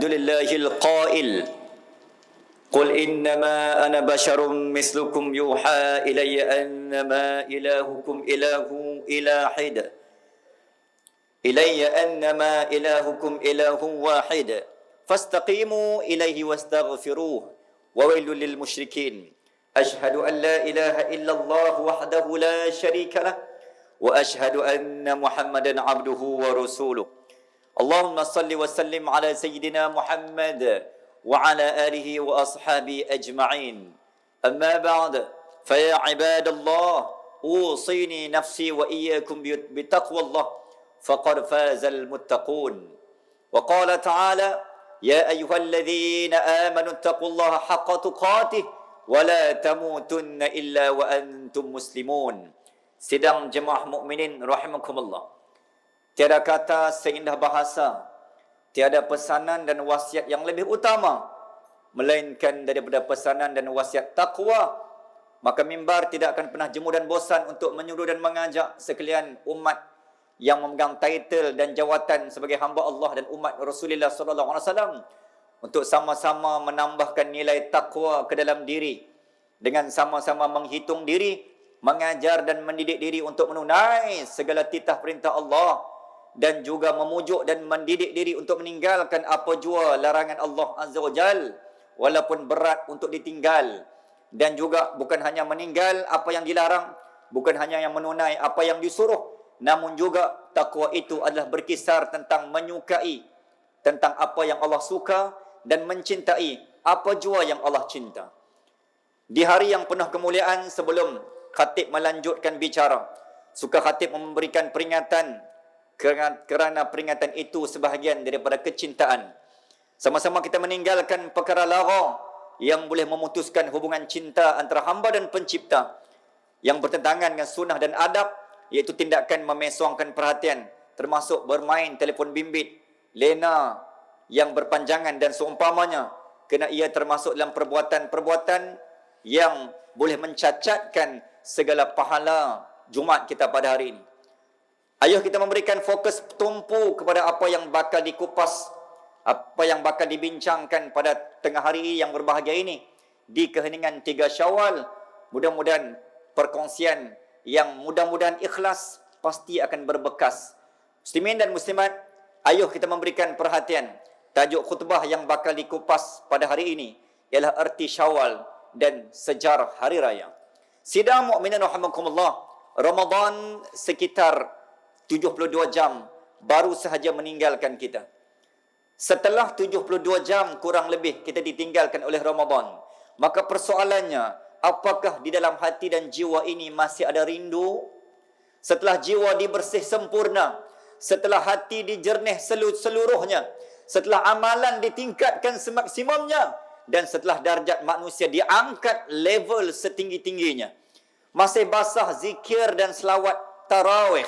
الحمد لله القائل قل إنما أنا بشر مثلكم يوحى إلي أنما إلهكم إله إلي أنما إلهكم إله واحد فاستقيموا إليه واستغفروه وويل للمشركين أشهد أن لا إله إلا الله وحده لا شريك له وأشهد أن محمدا عبده ورسوله اللهم صل وسلم على سيدنا محمد وعلى آله وأصحابه أجمعين أما بعد فيا عباد الله أوصيني نفسي وإياكم بتقوى الله فقد فاز المتقون وقال تعالى يا أيها الذين آمنوا اتقوا الله حق تقاته ولا تموتن إلا وأنتم مسلمون. Sidang jemaah mukminin rahimakumullah. Tiada kata seindah bahasa, tiada pesanan dan wasiat yang lebih utama melainkan daripada pesanan dan wasiat takwa. Maka mimbar tidak akan pernah jemu dan bosan untuk menyuruh dan mengajak sekalian umat yang memegang title dan jawatan sebagai hamba Allah dan umat Rasulullah sallallahu alaihi wasallam untuk sama-sama menambahkan nilai takwa ke dalam diri dengan sama-sama menghitung diri, mengajar dan mendidik diri untuk menunaikan segala titah perintah Allah dan juga memujuk dan mendidik diri untuk meninggalkan apa jua larangan Allah Azza wa Jal walaupun berat untuk ditinggal, dan juga bukan hanya meninggal apa yang dilarang, bukan hanya yang menunai apa yang disuruh, namun juga takwa itu adalah berkisar tentang menyukai tentang apa yang Allah suka dan mencintai apa jua yang Allah cinta. Di hari yang penuh kemuliaan, sebelum khatib melanjutkan bicara, suka khatib memberikan peringatan kerana peringatan itu sebahagian daripada kecintaan. Sama-sama kita meninggalkan perkara lara yang boleh memutuskan hubungan cinta antara hamba dan pencipta yang bertentangan dengan sunnah dan adab, iaitu tindakan memesongkan perhatian, termasuk bermain telefon bimbit, lena yang berpanjangan dan seumpamanya, kerana ia termasuk dalam perbuatan-perbuatan yang boleh mencacatkan segala pahala Jumaat kita pada hari ini. Ayuh kita memberikan fokus tumpu kepada apa yang bakal dikupas, apa yang bakal dibincangkan pada tengah hari yang berbahagia ini di keheningan 3 Syawal. Mudah-mudahan perkongsian yang mudah-mudahan ikhlas pasti akan berbekas. Muslimin dan muslimat, ayuh kita memberikan perhatian. Tajuk khutbah yang bakal dikupas pada hari ini ialah erti Syawal dan sejarah hari raya. Sidang mukminin rahimakumullah, Ramadan sekitar 72 jam baru sahaja meninggalkan kita. Setelah 72 jam kurang lebih kita ditinggalkan oleh Ramadan, maka persoalannya, apakah di dalam hati dan jiwa ini masih ada rindu? Setelah jiwa dibersih sempurna, setelah hati dijernih seluruhnya, setelah amalan ditingkatkan semaksimumnya, dan setelah darjat manusia diangkat level setinggi-tingginya, masih basah zikir dan selawat tarawih,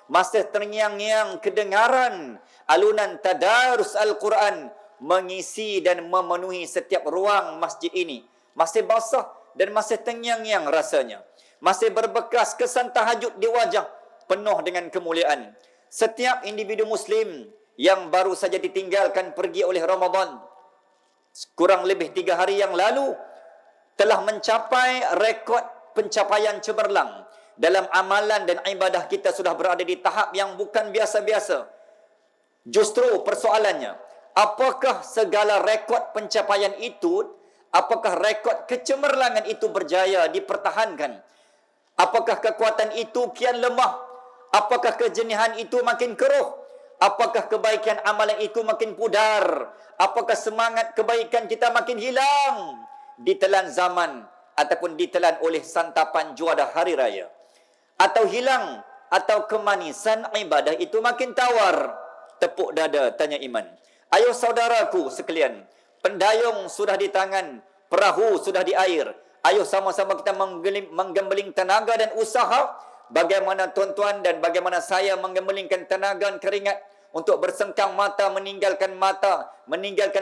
masih terngiang-ngiang kedengaran alunan tadarus Al-Quran mengisi dan memenuhi setiap ruang masjid ini, masih basah dan masih terngiang-ngiang rasanya, masih berbekas kesan tahajud di wajah penuh dengan kemuliaan. Setiap individu muslim yang baru saja ditinggalkan pergi oleh Ramadan kurang lebih 3 hari yang lalu telah mencapai rekod pencapaian cemerlang dalam amalan dan ibadah. Kita sudah berada di tahap yang bukan biasa-biasa. Justru persoalannya, apakah segala rekod pencapaian itu, apakah rekod kecemerlangan itu berjaya dipertahankan? Apakah kekuatan itu kian lemah? Apakah kejenihan itu makin keruh? Apakah kebaikan amalan itu makin pudar? Apakah semangat kebaikan kita makin hilang ditelan zaman ataupun ditelan oleh santapan juadah hari raya? Atau hilang, atau kemanisan ibadah itu makin tawar? Tepuk dada, tanya iman. Ayo saudaraku sekalian, pendayung sudah di tangan, perahu sudah di air. Ayo sama-sama kita menggembeling tenaga dan usaha. Bagaimana tuan-tuan dan bagaimana saya menggemblingkan tenaga dan keringat untuk bersengkang mata, meninggalkan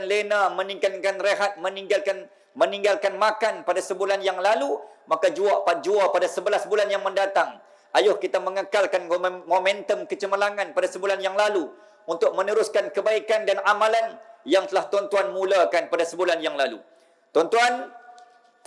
lena, meninggalkan rehat, meninggalkan makan pada sebulan yang lalu, maka jua pada 11 bulan yang mendatang. Ayuh kita mengekalkan momentum kecemerlangan pada sebulan yang lalu untuk meneruskan kebaikan dan amalan yang telah tuan-tuan mulakan pada sebulan yang lalu. Tuan-tuan,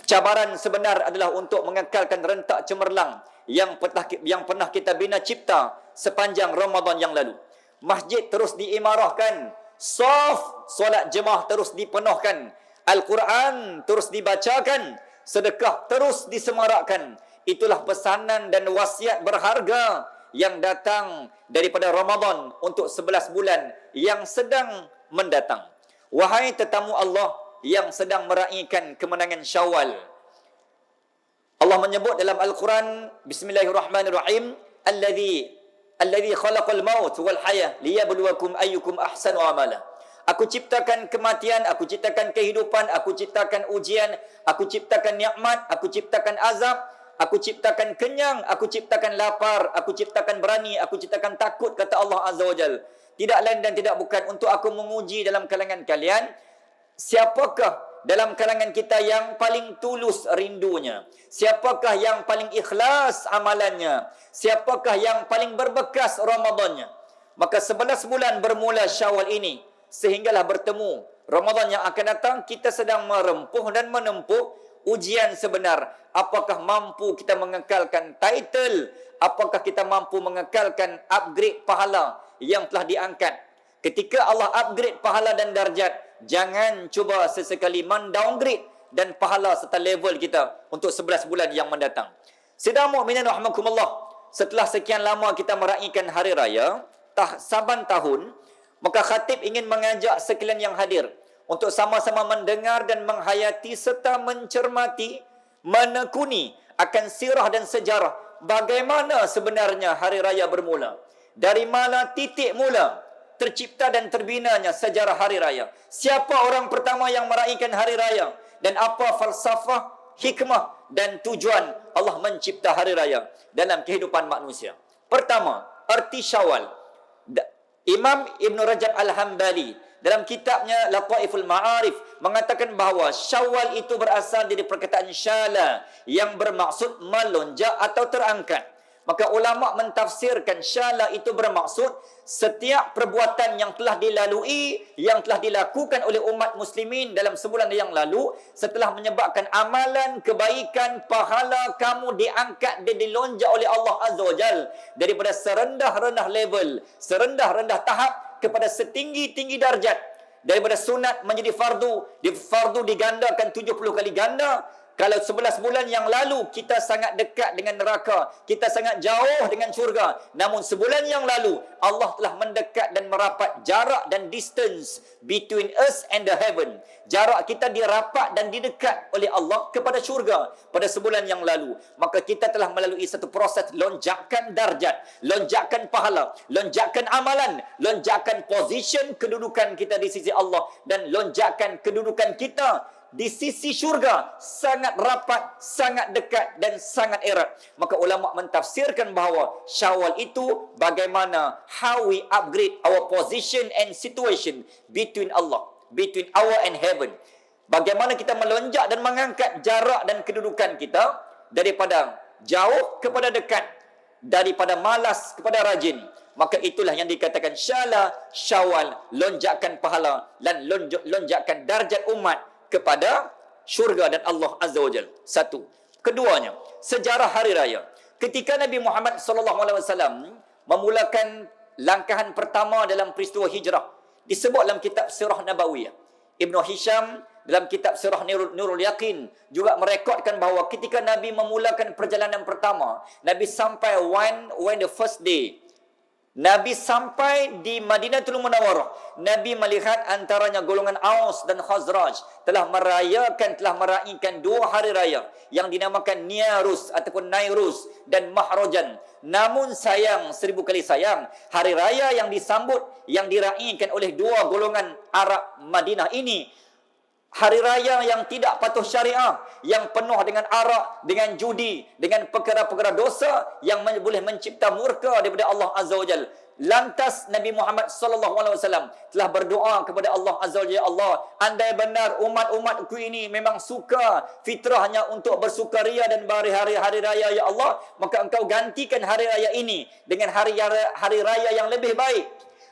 cabaran sebenar adalah untuk mengekalkan rentak cemerlang yang pernah kita bina cipta sepanjang Ramadan yang lalu. Masjid terus diimarahkan, solat jemaah terus dipenuhkan, Al-Quran terus dibacakan, sedekah terus disemarakkan. Itulah pesanan dan wasiat berharga yang datang daripada Ramadan untuk 11 bulan yang sedang mendatang. Wahai tetamu Allah yang sedang meraihkan kemenangan Syawal, Allah menyebut dalam Al-Quran, Bismillahirrahmanirrahim, Alladhi khalaqal maut wal hayah liyabluwakum ayyukum ahsanu amala. Aku ciptakan kematian, aku ciptakan kehidupan, aku ciptakan ujian, aku ciptakan nikmat, aku ciptakan azab, aku ciptakan kenyang, aku ciptakan lapar, aku ciptakan berani, aku ciptakan takut, kata Allah Azza wa Jal. Tidak lain dan tidak bukan untuk aku menguji dalam kalangan kalian, siapakah dalam kalangan kita yang paling tulus rindunya? Siapakah yang paling ikhlas amalannya? Siapakah yang paling berbekas Ramadannya? Maka 11 bulan bermula Syawal ini, sehinggalah bertemu Ramadan yang akan datang, kita sedang merempuh dan menempuh ujian sebenar. Apakah mampu kita mengekalkan title? Apakah kita mampu mengekalkan upgrade pahala yang telah diangkat? Ketika Allah upgrade pahala dan darjat, jangan cuba sesekali mendowngrade dan pahala serta level kita untuk 11 bulan yang mendatang. Sidang mukminin rahimakumullah, setelah sekian lama kita meraihkan hari raya saban tahun, maka khatib ingin mengajak sekalian yang hadir untuk sama-sama mendengar dan menghayati serta mencermati, menekuni akan sirah dan sejarah bagaimana sebenarnya hari raya bermula. Dari mana titik mula tercipta dan terbinanya sejarah hari raya? Siapa orang pertama yang meraihkan hari raya? Dan apa falsafah, hikmah dan tujuan Allah mencipta hari raya dalam kehidupan manusia? Pertama, arti Syawal. Imam Ibn Rajab Al-Hambali dalam kitabnya Lataiful Ma'arif mengatakan bahawa Syawal itu berasal dari perkataan syala yang bermaksud melonjak atau terangkat. Maka ulama mentafsirkan syala itu bermaksud setiap perbuatan yang telah dilalui, yang telah dilakukan oleh umat muslimin dalam sebulan yang lalu, setelah menyebabkan amalan, kebaikan, pahala kamu diangkat dan dilonjak oleh Allah Azza wa Jal daripada serendah-rendah level, serendah-rendah tahap kepada setinggi-tinggi darjat. Daripada sunat menjadi fardu, fardu digandakan 70 kali ganda. Kalau 11 bulan yang lalu kita sangat dekat dengan neraka, kita sangat jauh dengan syurga. Namun sebulan yang lalu Allah telah mendekat dan merapat, jarak dan distance between us and the heaven. Jarak kita dirapat dan didekat oleh Allah kepada syurga pada sebulan yang lalu. Maka kita telah melalui satu proses lonjakan darjat, lonjakan pahala, lonjakan amalan, lonjakan position kedudukan kita di sisi Allah, dan lonjakan kedudukan kita di sisi syurga sangat rapat, sangat dekat dan sangat erat. Maka ulama mentafsirkan bahawa Syawal itu bagaimana how we upgrade our position and situation between Allah, between our and heaven. Bagaimana kita melonjak dan mengangkat jarak dan kedudukan kita daripada jauh kepada dekat, daripada malas kepada rajin. Maka itulah yang dikatakan syala, Syawal, lonjakan pahala dan lonjakan darjat umat kepada syurga dan Allah Azza wa Jal. Satu. Keduanya, sejarah hari raya. Ketika Nabi Muhammad SAW memulakan langkahan pertama dalam peristiwa hijrah, disebut dalam kitab Sirah Nabawiyah. Ibn Hisham dalam kitab Sirah Nurul Yaqin juga merekodkan bahawa ketika Nabi memulakan perjalanan pertama, Nabi sampai when the first day, Nabi sampai di Madinatul Munawwarah, Nabi melihat antaranya golongan Aus dan Khazraj telah meraihkan dua hari raya yang dinamakan Niyarus ataupun Nairus dan Mahrajan. Namun sayang, 1000 kali sayang, hari raya yang disambut, yang diraihkan oleh dua golongan Arab Madinah ini, hari raya yang tidak patuh syariah, yang penuh dengan arak, dengan judi, dengan perkara-perkara dosa yang boleh mencipta murka daripada Allah Azza wa Jal. Lantas Nabi Muhammad SAW telah berdoa kepada Allah Azza wa Jalla, ya Allah, andai benar umat-umatku ini memang suka fitrahnya untuk bersukaria dan hari-hari raya, ya Allah, maka engkau gantikan hari raya ini dengan hari raya yang lebih baik.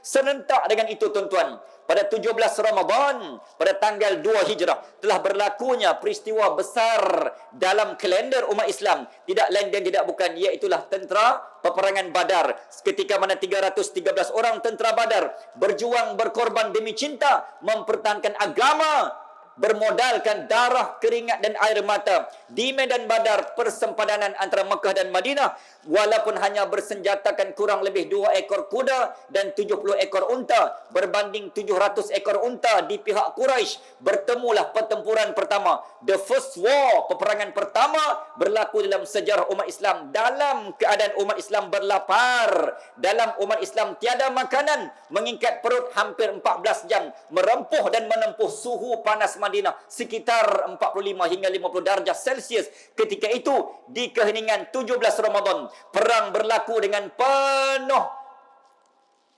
Serentak dengan itu tuan-tuan, pada 17 Ramadan, pada tanggal 2 Hijrah, telah berlakunya peristiwa besar dalam kalender umat Islam. Tidak lain dan tidak bukan, iaitulah tentera peperangan Badar. Ketika mana 313 orang tentera Badar berjuang berkorban demi cinta, mempertahankan agama, bermodalkan darah, keringat dan air mata di medan Badar, persempadanan antara Mekah dan Madinah. Walaupun hanya bersenjatakan kurang lebih 2 ekor kuda dan 70 ekor unta berbanding 700 ekor unta di pihak Quraisy, bertemulah pertempuran pertama. The first war, peperangan pertama berlaku dalam sejarah umat Islam, dalam keadaan umat Islam berlapar, dalam umat Islam tiada makanan, mengikat perut hampir 14 jam, merempuh dan menempuh suhu panas Madinah sekitar 45 hingga 50 darjah Celsius. Ketika itu di keheningan 17 Ramadan, perang berlaku dengan penuh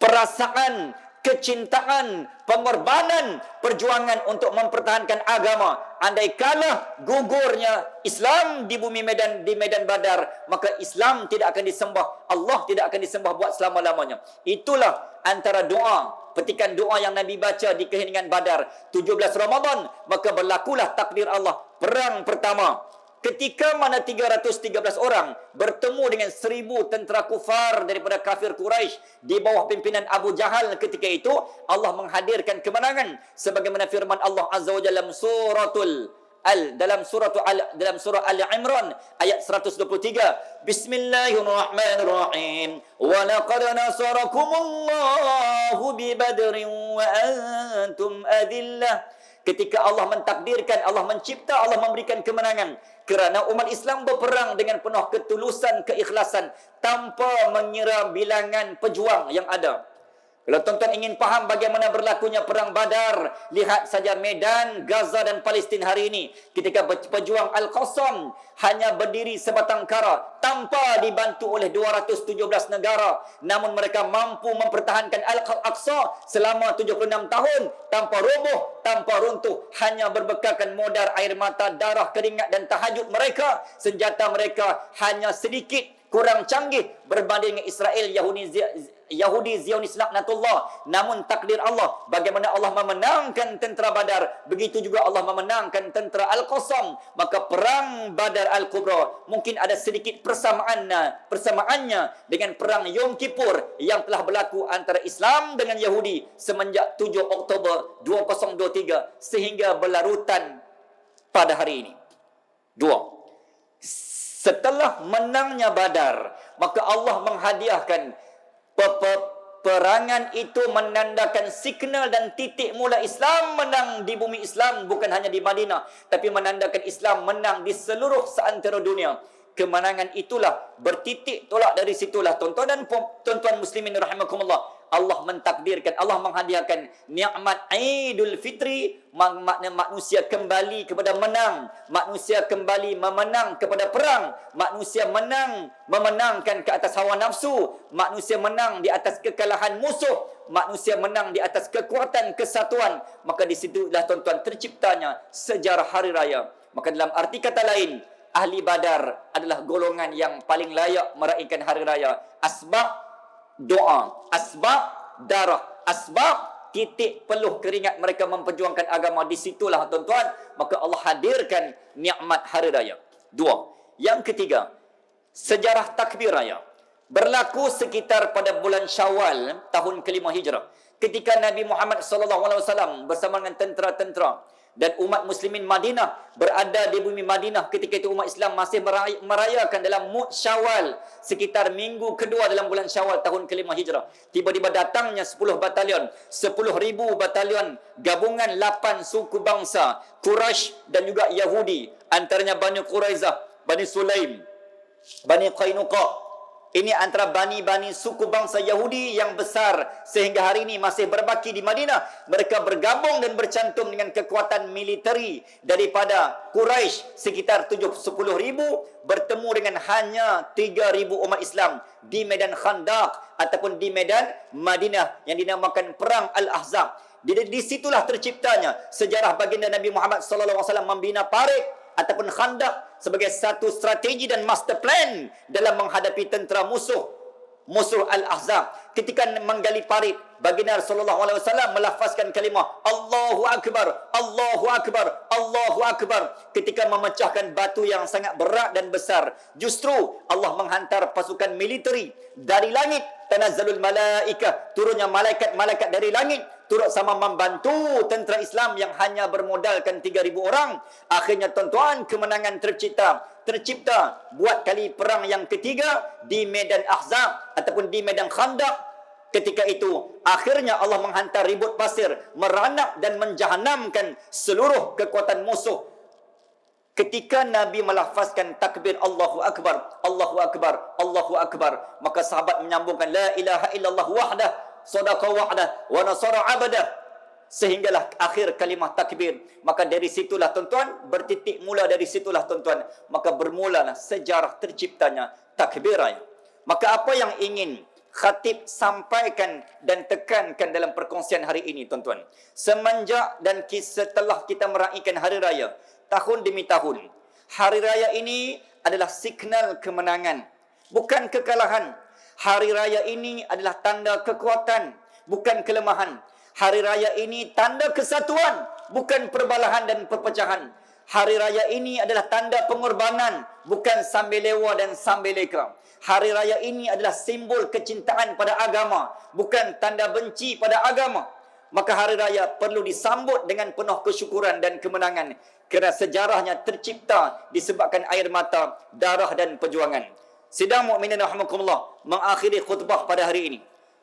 perasaan, kecintaan, pengorbanan, perjuangan untuk mempertahankan agama. Andai kala gugurnya Islam di bumi Medan, di medan Badar, maka Islam tidak akan disembah, Allah tidak akan disembah buat selama-lamanya. Itulah antara doa, petikan doa yang Nabi baca di keheningan Badar 17 Ramadan, maka berlakulah takdir Allah. Perang pertama, ketika mana 313 orang bertemu dengan 1000 tentera kufar daripada kafir Quraisy di bawah pimpinan Abu Jahal, ketika itu Allah menghadirkan kemenangan sebagaimana firman Allah Azza wa Jalla dalam surah Al-Imran ayat 123. Bismillahirrahmanirrahim. Wa laqad nasarakumullahu bi Badrin wa antum adillah. Ketika Allah mentakdirkan, Allah mencipta, Allah memberikan kemenangan kerana umat Islam berperang dengan penuh ketulusan, keikhlasan, tanpa mengira bilangan pejuang yang ada. Kalau tuan-tuan ingin faham bagaimana berlakunya perang Badar, lihat saja medan Gaza dan Palestin hari ini. Ketika pejuang Al-Qassam hanya berdiri sebatang kara tanpa dibantu oleh 217 negara, namun mereka mampu mempertahankan Al-Aqsa selama 76 tahun tanpa roboh, tanpa runtuh, hanya berbekalkan modal air mata, darah, keringat dan tahajud mereka. Senjata mereka hanya sedikit kurang canggih berbanding dengan Israel, Yahudi Zionis laknatullah. Namun takdir Allah, bagaimana Allah memenangkan tentera Badar, begitu juga Allah memenangkan tentera Al-Qassam. Maka perang Badar Al-Kubra mungkin ada sedikit persamaannya dengan perang Yom Kippur yang telah berlaku antara Islam dengan Yahudi semenjak 7 Oktober 2023 sehingga berlarutan pada hari ini. 2. Setelah menangnya Badar, maka Allah menghadiahkan peperangan itu menandakan signal dan titik mula Islam menang di bumi Islam, bukan hanya di Madinah, tapi menandakan Islam menang di seluruh seantero dunia. Kemenangan itulah bertitik tolak dari situlah tuan-tuan dan tuan-tuan muslimin rahimakumullah, Allah mentakdirkan, Allah menghadiahkan nikmat Aidul Fitri, makna manusia kembali kepada menang, manusia kembali memenang kepada perang, manusia memenangkan ke atas hawa nafsu, manusia menang di atas kekalahan musuh, manusia menang di atas kekuatan kesatuan. Maka di situlah tuan-tuan terciptanya sejarah hari raya. Maka dalam arti kata lain, ahli Badar adalah golongan yang paling layak meraihkan hari raya. Asbab doa, asbab darah, asbab titik peluh keringat mereka memperjuangkan agama. Di situlah tuan-tuan, maka Allah hadirkan nikmat hari raya. 2. Yang ketiga, sejarah takbir raya berlaku sekitar pada bulan Syawal tahun ke-5 Hijrah, ketika Nabi Muhammad SAW bersama dengan tentera-tentera dan umat muslimin Madinah berada di bumi Madinah. Ketika itu umat Islam masih merayakan dalam mood Syawal, sekitar minggu kedua dalam bulan Syawal tahun ke-5 Hijrah. Tiba-tiba datangnya 10 batalion, 10,000 batalion gabungan 8 suku bangsa, Quraisy dan juga Yahudi, antaranya Bani Quraizah, Bani Sulaim, Bani Qainuqa. Ini antara bani-bani suku bangsa Yahudi yang besar sehingga hari ini masih berbaki di Madinah. Mereka bergabung dan bercantum dengan kekuatan militeri daripada Quraisy sekitar 10,000 bertemu dengan hanya 3,000 umat Islam di medan Khandaq ataupun di medan Madinah yang dinamakan Perang Al-Ahzab. Di situlah terciptanya sejarah baginda Nabi Muhammad SAW membina Parik ataupun Khandaq sebagai satu strategi dan master plan dalam menghadapi tentera musuh musuh Al-Ahzab. Ketika menggali parit, baginda sallallahu alaihi wasallam melafazkan kalimah Allahu Akbar, Allahu Akbar, Allahu Akbar. Ketika memecahkan batu yang sangat berat dan besar, justru Allah menghantar pasukan militeri dari langit. Tanazzalul malaikah, turunnya malaikat-malaikat dari langit, turut sama membantu tentera Islam yang hanya bermodalkan 3,000 orang. Akhirnya tuan-tuan, kemenangan tercipta buat kali perang yang ketiga di medan Ahzab ataupun di medan Khandaq. Ketika itu akhirnya Allah menghantar ribut pasir, meranak dan menjahanamkan seluruh kekuatan musuh. Ketika Nabi melafazkan takbir Allahu Akbar, Allahu Akbar, Allahu Akbar, maka sahabat menyambungkan la ilaha illallah wahdah, sadaqa wa'dah, wa nasara 'abdah, sehinggalah akhir kalimah takbir. Maka dari situlah tuan-tuan, bertitik mula dari situlah tuan-tuan, maka bermulalah sejarah terciptanya takbiraya. Maka apa yang ingin khatib sampaikan dan tekankan dalam perkongsian hari ini tuan-tuan, semenjak dan setelah kita meraihkan hari raya tahun demi tahun, hari raya ini adalah signal kemenangan, bukan kekalahan. Hari raya ini adalah tanda kekuatan, bukan kelemahan. Hari raya ini tanda kesatuan, bukan perbalahan dan perpecahan. Hari raya ini adalah tanda pengorbanan, bukan sambil lewa dan sambil leka. Hari raya ini adalah simbol kecintaan pada agama, bukan tanda benci pada agama. Maka hari raya perlu disambut dengan penuh kesyukuran dan kemenangan, kerana sejarahnya tercipta disebabkan air mata, darah dan perjuangan. Sidang mukminin rahimakumullah, mengakhiri khutbah pada hari ini,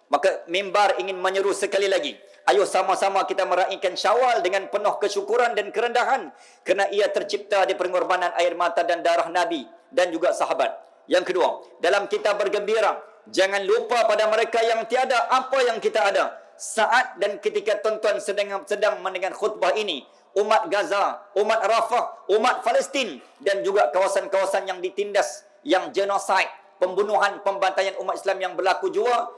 maka mimbar ingin menyeru sekali lagi, ayo sama-sama kita meraihkan Syawal dengan penuh kesyukuran dan kerendahan, kerana ia tercipta di pengorbanan air mata dan darah Nabi dan juga sahabat. Yang kedua, dalam kita bergembira, jangan lupa pada mereka yang tiada apa yang kita ada. Saat dan ketika tuan-tuan sedang mendengar khutbah ini, umat Gaza, umat Rafah, umat Palestin dan juga kawasan-kawasan yang ditindas, yang genosid, pembunuhan, pembantaian umat Islam yang berlaku juga,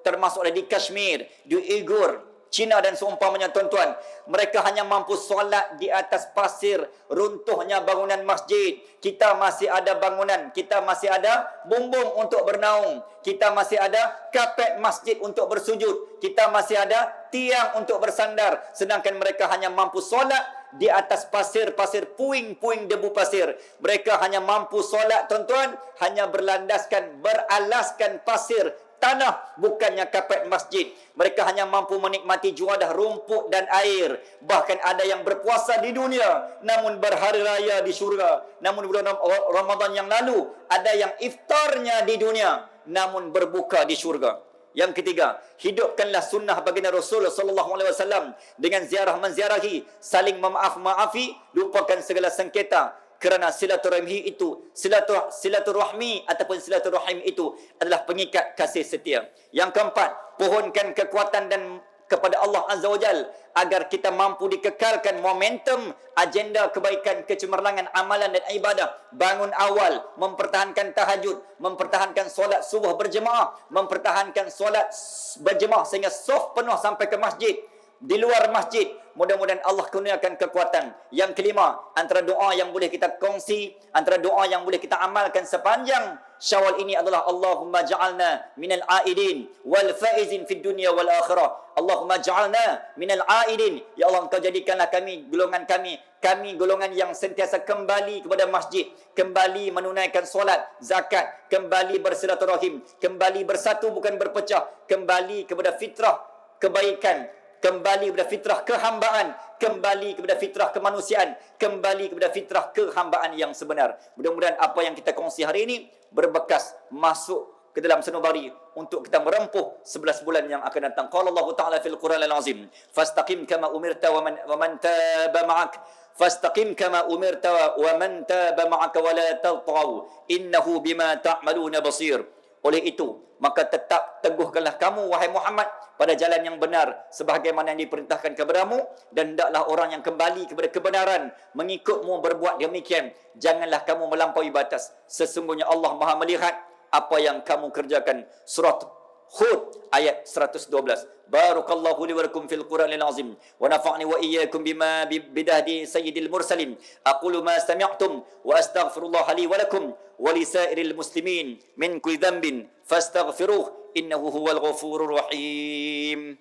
termasuk di Kashmir, di Uyghur, Cina dan seumpamanya tuan-tuan. Mereka hanya mampu solat di atas pasir, runtuhnya bangunan masjid. Kita masih ada bangunan, kita masih ada bumbung untuk bernaung, kita masih ada kapet masjid untuk bersujud, kita masih ada tiang untuk bersandar. Sedangkan mereka hanya mampu solat di atas pasir-pasir, puing-puing debu pasir. Mereka hanya mampu solat tuan-tuan, hanya beralaskan pasir, tanah, bukannya kapet masjid. Mereka hanya mampu menikmati juadah rumput dan air. Bahkan ada yang berpuasa di dunia namun berhari raya di syurga. Namun bulan Ramadan yang lalu ada yang iftarnya di dunia namun berbuka di syurga. Yang ketiga, hidupkanlah sunnah baginda Rasul sallallahu alaihi wasallam dengan ziarah menziarahi, saling memaaf-maafi, lupakan segala sengketa. Kerana silaturahmi itu, silaturahmi ataupun silaturahim itu adalah pengikat kasih setia. Yang keempat, pohonkan kekuatan dan kepada Allah Azza wa Jal agar kita mampu dikekalkan momentum agenda kebaikan, kecemerlangan amalan dan ibadah. Bangun awal, mempertahankan tahajud, mempertahankan solat subuh berjemaah, mempertahankan solat berjemaah sehingga saf penuh sampai ke masjid. Di luar masjid, mudah-mudahan Allah kurniakan kekuatan. Yang kelima, antara doa yang boleh kita kongsi, antara doa yang boleh kita amalkan sepanjang Syawal ini adalah Allahumma ja'alna minal aidin wal faizin fid dunya wal akhirah. Allahumma ja'alna minal aidin, ya Allah Engkau jadikanlah kami golongan yang sentiasa kembali kepada masjid, kembali menunaikan solat, zakat, kembali bersilaturahim, kembali bersatu bukan berpecah, kembali kepada fitrah kebaikan, kembali kepada fitrah kehambaan, kembali kepada fitrah kemanusiaan, kembali kepada fitrah kehambaan yang sebenar. Mudah-mudahan apa yang kita kongsi hari ini berbekas masuk ke dalam sanubari untuk kita merempuh 11 bulan yang akan datang. Qala Allah Ta'ala fil Qur'anil Azim, fastaqim kama umirta wa man taba ma'ak, fastaqim kama umirta wa man taba ma'aka wa la tatghaw innahu bima ta'maluna basir. Oleh itu, maka tetap teguhkanlah kamu wahai Muhammad pada jalan yang benar sebagaimana yang diperintahkan kepadamu, dan hendaklah orang yang kembali kepada kebenaran mengikutmu berbuat demikian. Janganlah kamu melampaui batas. Sesungguhnya Allah Maha melihat apa yang kamu kerjakan. Surah Hud ayat 112. Barakallahu li wa lakum fil Qur'anil azim wa nafa'ni wa iyyakum bima bidahdi sayyidil mursalin. Aqulu ma sami'tum wa astaghfirullah li wa lakum wa li sa'iril muslimin min kulli dhanbin fastaghfiruh innahu huwal ghafurur rahim.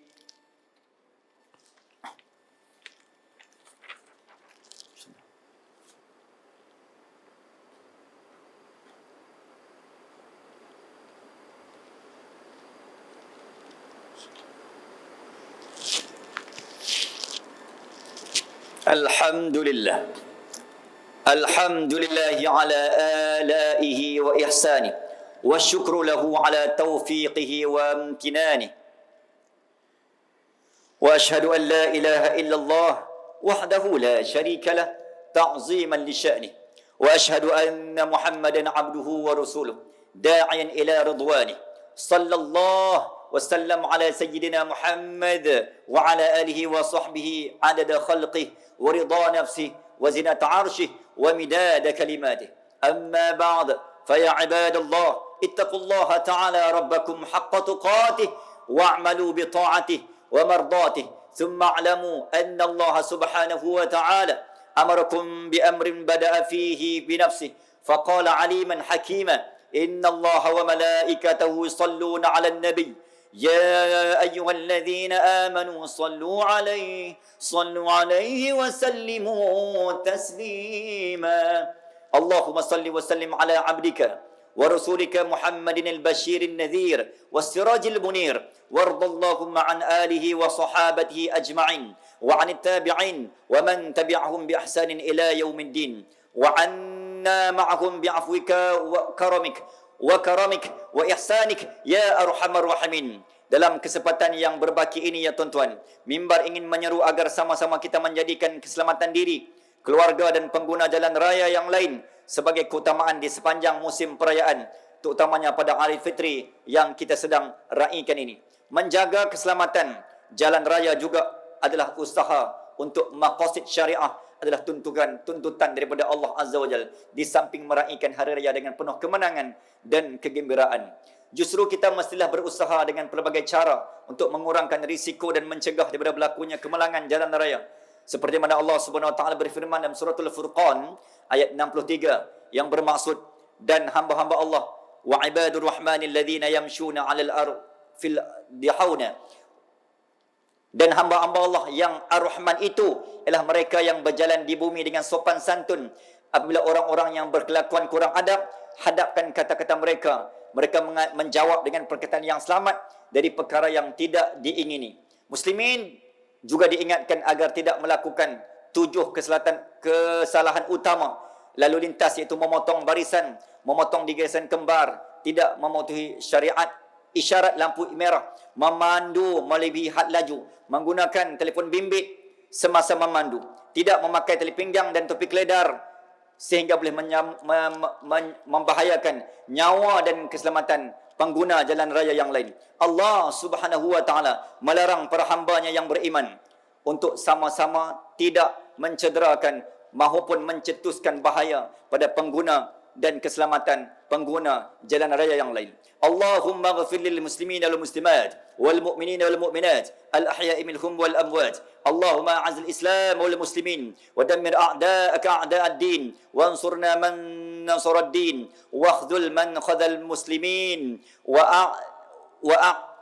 Alhamdulillah. Alhamdulillah ala alaihi wa ihsani. Wa syukru lahu ala taufiqihi wa amtinani. Wa ashhadu an la ilaha illallah wahdahu la syarika lah ta'ziman li sya'ni. Wa ashhadu anna Muhammadan abduhu wa rasuluh da'iyan ila ridwani. Sallallahu wasallam ala sayyidina Muhammad wa ala alihi wa sahbihi adada khalqih wa ridha nafsih wa zinata arshih wa midada kalimatih. Amma ba'd, faya ibadallah ittaqullaha ta'ala rabbakum haqqa tuqatih wa'malu bi ta'atih wa mardatih. Thumma a'lamu anna Allah subhanahu wa ta'ala amarakum bi amrin bada'a fihi bi nafsih faqala aliman hakima inna Allah wa malaikatahu yusalluna 'alan nabiy يا أيها الذين آمنوا صلوا عليه وسلموا تسليما اللهم صل وسلم على عبدك ورسولك محمد البشير النذير والسراج المنير وارض اللهم عن آله وصحابته أجمعين وعن التابعين ومن تبعهم بإحسان إلى يوم الدين وعنا معهم بعفوك وكرمك وإحسانك يا أرحم الراحمين. Dalam kesempatan yang berbaki ini ya tuan-tuan, mimbar ingin menyeru agar sama-sama kita menjadikan keselamatan diri, keluarga dan pengguna jalan raya yang lain sebagai keutamaan di sepanjang musim perayaan, terutamanya pada Aidil Fitri yang kita sedang raikan ini. Menjaga keselamatan jalan raya juga adalah usaha untuk maqasid syariah, adalah tuntutan daripada Allah Azza wa Jalla, di samping meraihkan hari raya dengan penuh kemenangan dan kegembiraan. Justru kita mestilah berusaha dengan pelbagai cara untuk mengurangkan risiko dan mencegah daripada berlakunya kemenangan jalan raya. Seperti mana Allah Subhanahu wa taala berfirman dalam suratul Furqan ayat 63 yang bermaksud, dan hamba-hamba Allah wa ibadur rahmanil ladzina yamshuna 'alal ardh fil dihauna, dan hamba-hamba Allah yang ar-Rahman itu ialah mereka yang berjalan di bumi dengan sopan santun. Apabila orang-orang yang berkelakuan kurang adab, hadapkan kata-kata mereka. Mereka menjawab dengan perkataan yang selamat dari perkara yang tidak diingini. Muslimin juga diingatkan agar tidak melakukan 7 kesalahan utama lalu lintas, iaitu memotong barisan, memotong di garisan kembar, tidak mematuhi syariat, isyarat lampu merah, memandu melebihi had laju, menggunakan telefon bimbit semasa memandu, tidak memakai tali pinggang dan topi keledar sehingga boleh membahayakan nyawa dan keselamatan pengguna jalan raya yang lain. Allah Subhanahu wa taala melarang para hamba-Nya yang beriman untuk sama-sama tidak mencederakan maupun mencetuskan bahaya pada pengguna dan keselamatan pengguna jalan raya yang lain. Allahumma ghafir lil muslimin wal muslimat wal mu'minin wal mu'minat al ahya'i minhum wal amwat. Allahumma a'izz al islam wal muslimin wa dammir a'da'aka a'da'ad din wa ansurna man nasara ad-din wa khudhul man khadhal muslimin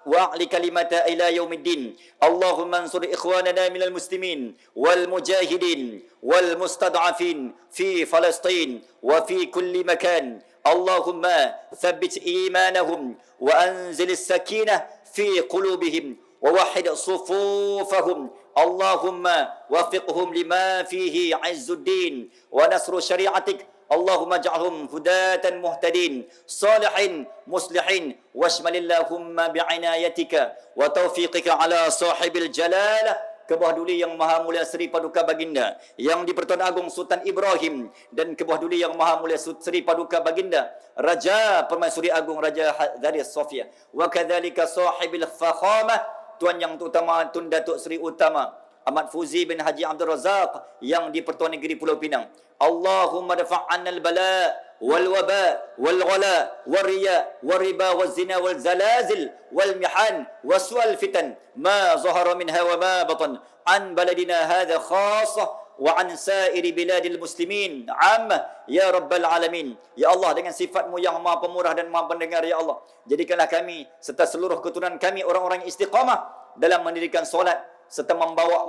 wa'li kalimata ila yaumiddin. Allahumma ansur ikhwanana minal muslimin wal mujahidin wal mustad'afin fi Palestin wa fi kulli makan. Allahumma thabbit imanahum wa anzil as-sakinah fi qulubihim wa wahhid sufufahum. Allahumma wafiqhum lima fihi 'izzuddin wa nasru syari'atik. Allahumma ja'alhum hudatan muhtadin salihin muslihin washmalillahumma bi'inayatika wa taufiqika ala sahibil jalalah. Kebawah duli yang maha mulia Seri Paduka Baginda Yang di-Pertuan Agong Sultan Ibrahim, dan kebawah duli yang maha mulia Seri Paduka Baginda Raja Permaisuri Agung Raja Zaria Sofia, wa kadzalika sahibil fakhamah, tuan yang terutama Tun Datuk Seri Utama Ahmad Fuzi bin Haji Abdul Razak yang di Pertuan Negeri Pulau Pinang. Allahumma dafa'anna al-bala والوباء والغلاء والرياء والربا والزنا والزلازل والمحن وسوء الفتن ما ظهر منها وما بطن عن بلدنا هذا خاصة وعن سائر بلاد المسلمين عامة يا رب العالمين. Ya Allah, dengan sifat-Mu yang Maha Pemurah dan Maha Pendengar, ya Allah, jadikanlah kami serta seluruh keturunan kami orang-orang yang istiqamah dalam mendirikan solat serta membawa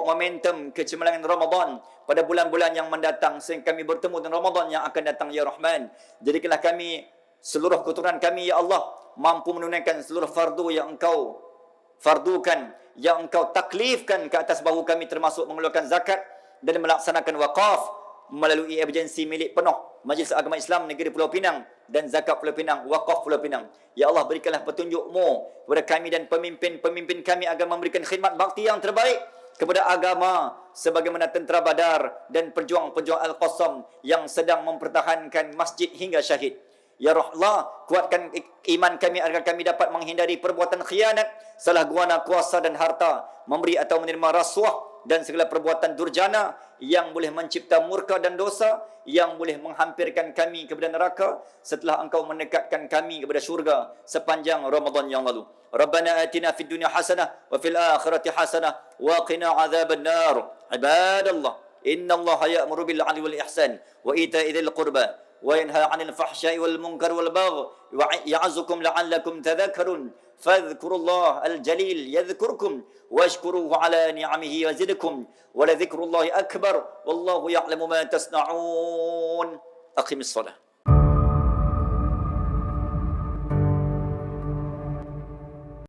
momentum kecemerlangan Ramadan pada bulan-bulan yang mendatang sehingga kami bertemu dengan Ramadan yang akan datang, ya Rahman. Jadikanlah kami seluruh keturunan kami, ya Allah, mampu menunaikan seluruh fardu yang Engkau fardukan, yang Engkau taklifkan ke atas bahu kami, termasuk mengeluarkan zakat dan melaksanakan wakaf melalui agensi milik penuh Majlis Agama Islam Negeri Pulau Pinang dan Zakat Pulau Pinang, Wakaf Pulau Pinang. Ya Allah, berikanlah petunjuk-Mu kepada kami dan pemimpin-pemimpin kami agar memberikan khidmat bakti yang terbaik kepada agama sebagaimana tentera Badar dan pejuang-pejuang Al-Qassam yang sedang mempertahankan masjid hingga syahid. Ya Allah, kuatkan iman kami agar kami dapat menghindari perbuatan khianat, salah guana kuasa dan harta, memberi atau menerima rasuah dan segala perbuatan durjana yang boleh mencipta murka dan dosa, yang boleh menghampirkan kami kepada neraka setelah Engkau mendekatkan kami kepada syurga sepanjang Ramadan yang lalu. Rabbana atina fid dunya hasanah wa fil akhirati hasanah wa qina adzaban nar. Ibadallah, innallaha ya'muru bil 'adli wal ihsan wa ita'i dzil qurba wa yanha 'anil fahsya'i wal munkar wal baghi wa ya'zukum la'allakum tadhakkarun. Fadhkurullaha al-jalil yadhkurkum washkuruhu ala ni'amihi yazidkum wa la dhikrullahi akbar wallahu ya'lamu ma tasna'un. Aqimis shalah.